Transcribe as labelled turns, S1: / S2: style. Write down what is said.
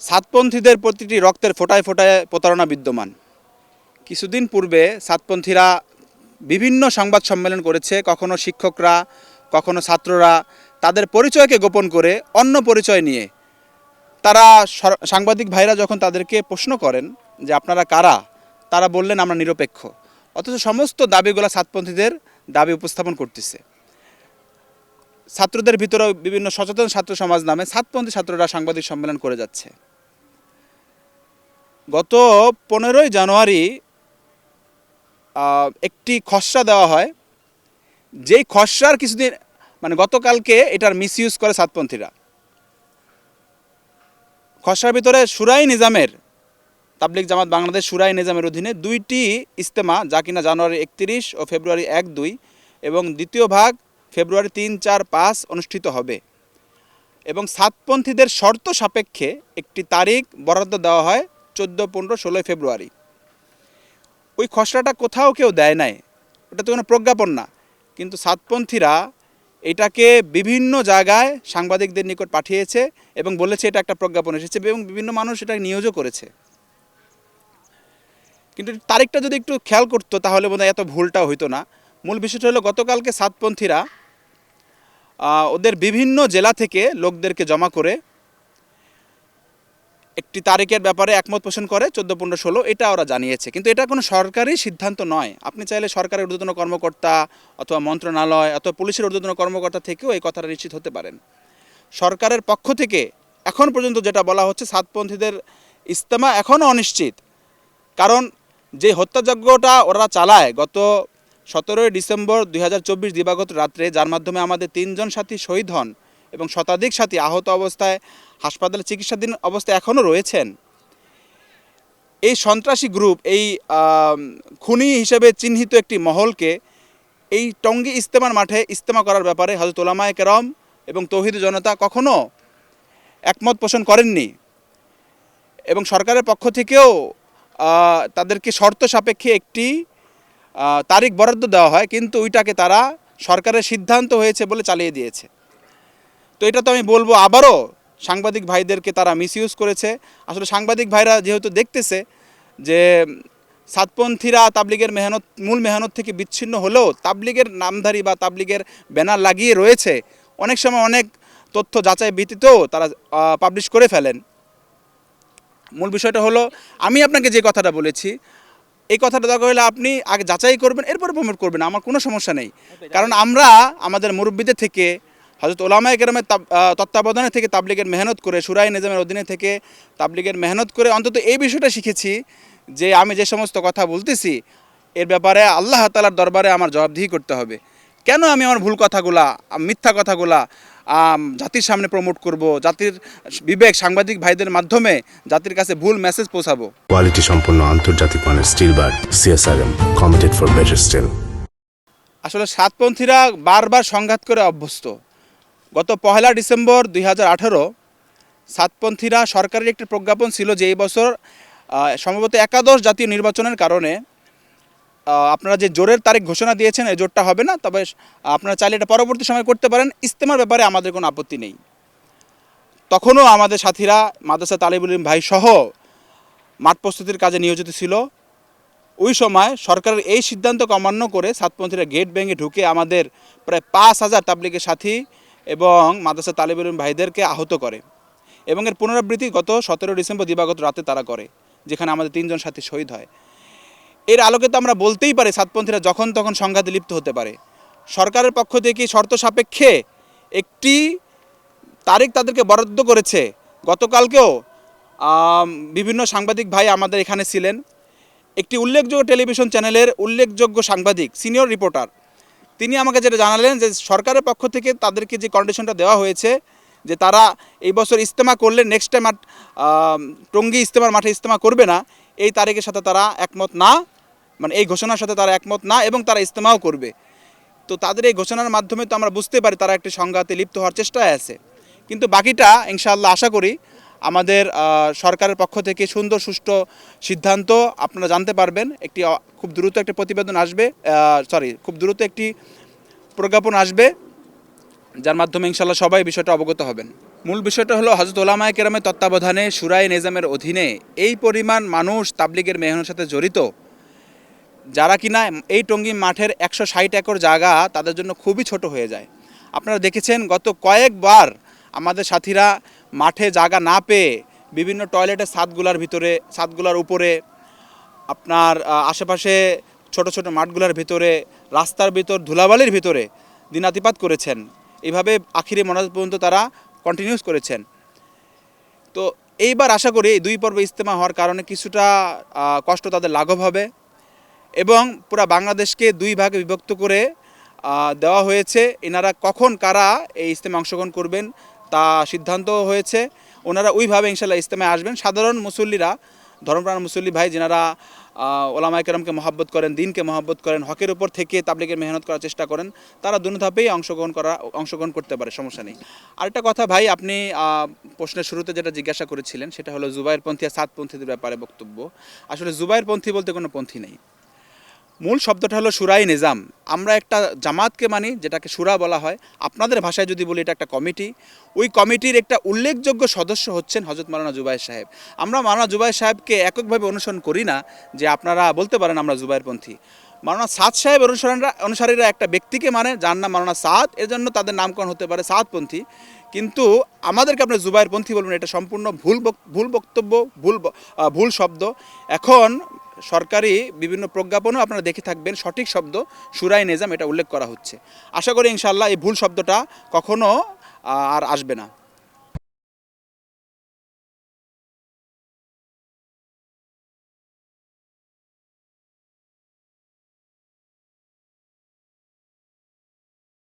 S1: সাতপন্থীদের প্রতিটি রক্তের ফোঁটায় ফোঁটায় প্রতারণা বিদ্যমান। কিছুদিন পূর্বে সাতপন্থীরা বিভিন্ন সংবাদ সম্মেলন করেছে, কখনো শিক্ষকরা, কখনো ছাত্ররা তাদের পরিচয়কে গোপন করে অন্য পরিচয় নিয়ে তারা সাংবাদিক ভাইরা যখন তাদেরকে প্রশ্ন করেন যে আপনারা কারা, তারা বললেন আমরা নিরপেক্ষ। অথচ সমস্ত দাবিগুলো সাতপন্থীদের দাবি উপস্থাপন করতেছে। ছাত্রদের ভিতরেও বিভিন্ন সচেতন ছাত্র সমাজ নামে সাতপন্থী ছাত্ররা সাংবাদিক সম্মেলন করে যাচ্ছে। গত 15ই জানুয়ারি একটি খসড়া দেওয়া হয়, যেই খসড়ার কিছুদিন গতকালকে এটার মিসইউজ করে সাতপন্থীরা। খসড়ার ভিতরে শুরাই নিজামের, তাবলিগ জামাত বাংলাদেশ শুরাই নিজামের অধীনে 2টি ইজতেমা, যা কিনা জানুয়ারি 31 ও ফেব্রুয়ারি 1-2 এবং দ্বিতীয় ভাগ ফেব্রুয়ারি 3, 4, 5 অনুষ্ঠিত হবে। এবং সাতপন্থীদের শর্ত সাপেক্ষে একটি তারিখ বরাদ্দ দেওয়া হয় 14, 15, 16 ফেব্রুয়ারি। ওই খসড়াটা কোথাও কেউ দেয় নাই, ওটা তো কোনো প্রজ্ঞাপন না, কিন্তু সাতপন্থীরা এটাকে বিভিন্ন জায়গায় সাংবাদিকদের নিকট পাঠিয়েছে এবং বলেছে এটা একটা প্রজ্ঞাপন এসেছে এবং বিভিন্ন মানুষ এটা নিয়োগও করেছে। কিন্তু তারিখটা যদি একটু খেয়াল করতো তাহলে বোধহয় এত ভুলটাও হইতো না। মূল বিষয়টা হলো গতকালকে সাতপন্থীরা ওদের বিভিন্ন জেলা থেকে লোকদেরকে জমা করে একটি তারিখের ব্যাপারে একমত পোষণ করে 14, 15, 16 এটা ওরা জানিয়েছে। কিন্তু এটা কোনো সরকারি সিদ্ধান্ত নয়। আপনি চাইলে সরকারের ঊর্ধ্বতন কর্মকর্তা অথবা মন্ত্রণালয় অথবা পুলিশের ঊর্ধ্বতন কর্মকর্তা থেকেও এই কথাটা নিশ্চিত হতে পারেন। সরকারের পক্ষ থেকে এখন পর্যন্ত যেটা বলা হচ্ছে, সাতপন্থীদের ইজতেমা এখনও অনিশ্চিত। কারণ যে হত্যাযজ্ঞটা ওরা চালায় গত 17 ডিসেম্বর 2024 দিবাগত রাত্রে, যার মাধ্যমে আমাদের 3 জন সাথী শহীদ হন এবং শতাধিক সাথী আহত অবস্থায় হাসপাতালে চিকিৎসাধীন অবস্থায় এখনও রয়েছেন, এই সন্ত্রাসী গ্রুপ, এই খুনি হিসেবে চিহ্নিত একটি মহলকে এই টঙ্গী ইজতেমার মাঠে ইজতেমা করার ব্যাপারে হযরত উলামায়ে কেরাম এবং তৌহিদি জনতা কখনো একমত পোষণ করেননি। এবং সরকারের পক্ষ থেকেও তাদেরকে শর্ত সাপেক্ষে একটি তারিখ বরাদ্দ দেওয়া হয়, কিন্তু ওইটাকে তারা সরকারের সিদ্ধান্ত হয়েছে বলে চালিয়ে দিয়েছে। তো এটা তো আমি বলবো আবারও সাংবাদিক ভাইদেরকে তারা মিসইউজ করেছে। আসলে সাংবাদিক ভাইরা যেহেতু দেখতেছে যে সাতপন্থীরা তাবলিগের মূল মেহনত থেকে বিচ্ছিন্ন হলেও তাবলিগের নামধারী বা তাবলিগের ব্যানার লাগিয়ে রয়েছে, অনেক সময় অনেক তথ্য যাচাই ভিত্তিতেও তারা পাবলিশ করে ফেলেন। মূল বিষয়টা হলো, আমি আপনাকে যে কথাটা বলেছি, এই কথাটা দরকার হলে আপনি আগে যাচাই করবেন, এরপরে প্রমোট করবেন, আমার কোনো সমস্যা নেই। কারণ আমরা আমাদের মুরব্বীদের থেকে, হযরত উলামায়ে কেরামের তত্ত্বাবধানে থেকে তাবলিগের মেহনত করে, শুরাই নিজামের অধীনে থেকে তাবলিগের মেহনত করে অন্তত এই বিষয়টা শিখেছি যে আমি যে সমস্ত কথা বলতেছি এর ব্যাপারে আল্লাহ তাআলার দরবারে আমার জবাবদিহি করতে হবে। কেন আমি আমার ভুল কথাগুলা, মিথ্যা কথাগুলা জাতির সামনে প্রমোট করব, জাতির বিবেক সাংবাদিক ভাইদের মাধ্যমে জাতির কাছে ভুল মেসেজ পৌঁছাবো।
S2: কোয়ালিটি সম্পন্ন আন্তর্জাতিক মানের still bar CSRM, committed for better still.
S1: আসলে সাতপন্থীরা বারবার সংঘাত করে অভ্যস্ত। গত 1 ডিসেম্বর 2018 সাতপন্থীরা সরকারের একটি প্রজ্ঞাপন ছিল যে এই বছর সম্ভবত একাদশ জাতীয় নির্বাচনের কারণে আপনারা যে জোরের তারিখ ঘোষণা দিয়েছেন এই জোরটা হবে না, তবে আপনারা চাইলে এটা পরবর্তী সময় করতে পারেন, ইজতেমার ব্যাপারে আমাদের কোনো আপত্তি নেই। তখনও আমাদের সাথীরা মাদ্রাসা তালিবুল ইলম ভাই সহ মাঠ প্রস্তুতির কাজে নিয়োজিত ছিল। ওই সময় সরকারের এই সিদ্ধান্তকে অমান্য করে সাতপন্থীরা গেট ভেঙে ঢুকে আমাদের প্রায় 5,000 তাবলিগের সাথী এবং মাদ্রাসা তালিবুল ইলম ভাইদেরকে আহত করে এবং এর পুনরাবৃত্তি গত 17 ডিসেম্বর দিবাগত রাতে তারা করে, যেখানে আমাদের 3 জন সাথী শহীদ হয়। এর আলোকে তো আমরা বলতেই পারি সাতপন্থীরা যখন তখন সংঘাতে লিপ্ত হতে পারে। সরকারের পক্ষ থেকে শর্ত সাপেক্ষে একটি তারিখ তাদেরকে বরাদ্দ করেছে। গতকালকেও বিভিন্ন সাংবাদিক ভাই আমাদের এখানে ছিলেন। একটি উল্লেখযোগ্য টেলিভিশন চ্যানেলের উল্লেখযোগ্য সাংবাদিক, সিনিয়র রিপোর্টার, তিনি আমাকে যেটা জানালেন যে সরকারের পক্ষ থেকে তাদেরকে যে কন্ডিশনটা দেওয়া হয়েছে যে তারা এই বছর ইজতেমা করলে নেক্সট টাইম টঙ্গী ইজতেমার মাঠে ইজতেমা করবে না, এই তারিখের সাথে তারা একমত না, এই ঘোষণার সাথে তারা একমত না এবং তারা ইজতেমাও করবে। তো তাদের এই ঘোষণার মাধ্যমে তো আমরা বুঝতে পারি তারা একটি সংঘাতে লিপ্ত হওয়ার চেষ্টায় আছে। কিন্তু বাকিটা ইনশাআল্লাহ আশা করি আমাদের সরকারের পক্ষ থেকে সুন্দর সুষ্ঠু সিদ্ধান্ত আপনারা জানতে পারবেন। খুব দ্রুত একটি প্রতিবেদন আসবে, খুব দ্রুত একটি প্রজ্ঞাপন আসবে যার মাধ্যমে ইনশাল্লাহ সবাই বিষয়টা অবগত হবেন। মূল বিষয়টা হলো হযরত উলামায়ে কেরামের তত্ত্বাবধানে শুরায়ে নিজামের অধীনে এই পরিমাণ মানুষ তাবলিগের মেহনের সাথে জড়িত, যারা কিনা এই টঙ্গী মাঠের 160 একর জায়গা তাদের জন্য খুবই ছোট হয়ে যায়। আপনারা দেখেছেন গত কয়েকবার আমাদের সাথীরা মাঠে জায়গা না পেয়ে বিভিন্ন টয়লেটের ছাদগুলার উপরে, আপনার আশেপাশে ছোট ছোট মাঠগুলোর ভিতরে, রাস্তার ভিতর ধুলাবালির ভিতরে দিনাতিপাত করেছেন। এইভাবে আখিরি মোনাজাত পর্যন্ত তারা কন্টিনিউস করেছেন। তো এইবার আশা করি এই 2 পর্বে ইজতেমা হওয়ার কারণে কিছুটা কষ্ট তাদের লাঘব হবে এবং পুরা বাংলাদেশকে 2 ভাগে বিভক্ত করে দেওয়া হয়েছে। এনারা কখন কারা এই ইজতেমা অংশগ্রহণ করবেন তা সিদ্ধান্ত হয়েছে। ওনারা ওইভাবে ইনশাল্লাহ ইজতেমায় আসবেন। সাধারণ মুসল্লিরা, ধর্মপ্রাণ মুসল্লি ভাই যেনারা ওলামায়ে কেরামকে মহব্বত করেন, দিনকে মহব্বত করেন, হকের উপর থেকে তাবলিগের মেহনত করার চেষ্টা করেন, তারা দুই ধাপেই অংশগ্রহণ করতে পারে, সমস্যা নেই। আরেকটা কথা ভাই, আপনি প্রশ্নের শুরুতে যেটা জিজ্ঞাসা করেছিলেন সেটা হলো জুবায়েরপন্থী আর সাদপন্থীদের ব্যাপারে বক্তব্য। আসলে জুবায়েরপন্থী বলতে কোনো পন্থী নেই। মূল শব্দটা হলো শুরাই নিজাম। আমরা একটা জামাতকে মানি, যেটাকে শুরা বলা হয়। আপনাদের ভাষায় যদি বলি এটা একটা কমিটি। ওই কমিটির একটা উল্লেখযোগ্য সদস্য হচ্ছেন হযরত মাওলানা জুবায়ের সাহেব। আমরা মাওলানা জুবায়ের সাহেবকে এককভাবে অনুসরণ করি না যে আপনারা বলতে পারেন আমরা জুবায়েরপন্থী। মাওলানা সাদ সাহেব অনুসারীরা একটা ব্যক্তিকে মানে, যার নাম মাওলানা সাদ, এর জন্য তাদের নামকরণ হতে পারে সাদপন্থী। কিন্তু আমাদেরকে আপনার জুবায়েরপন্থী বলবেন, এটা সম্পূর্ণ ভুল বক্তব্য, ভুল শব্দ। এখন সরকারি বিভিন্ন প্রজ্ঞাপনও আপনারা দেখে থাকবেন, সঠিক শব্দ শুরায়ে নিজাম এটা উল্লেখ করা হচ্ছে। আশা করি ইনশাআল্লাহ এই ভুল শব্দটা কখনো আর আসবে না।